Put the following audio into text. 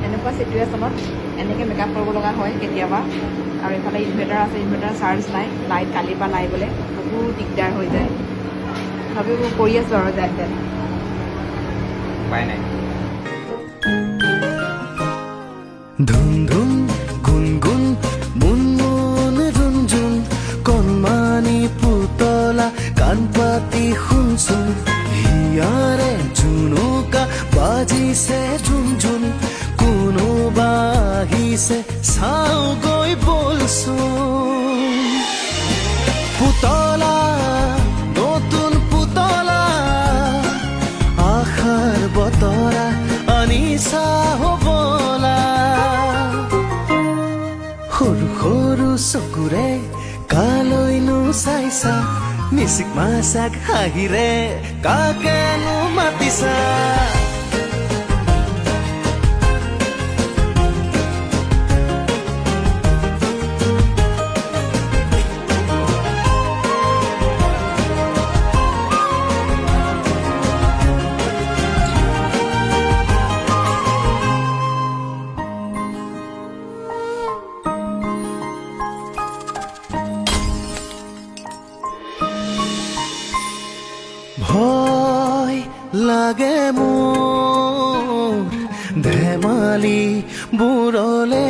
এনেকুৱা চিটুৱেশ্যনত এনেকৈ মেকআপ কৰিব লগা হয় কেতিয়াবা। আৰু এইফালে ইনভাৰ্টাৰ আছে, ইনভাৰ্টাৰ চাৰ্জ নাই, লাইট কালিৰ পৰা নাই বোলে, বহুত দিগদাৰ হৈ যায়। তথাপিও কৰি আছোঁ আৰু যেন তেন। উপায় নাই। ধুম ধুম গুনগুন মুনমুন ৰুনঝুন কণমানি পুতলা কাণ পাতি শুনচোন হিয়াৰে জুনুকা বাজিছে ঝুনঝুন কোনোবা আহিছে চাওগৈ বলচোন পুতলা নতুন পুতলা আশাৰ বতৰা আনিছা হবলা সৰু সৰু চকুৰে কালৈনো চাইছা মিচিক মাছাক হাঁহিৰে কাকেনো মাতিছা ভয় লাগে মোৰ ধেমালি বোৰলে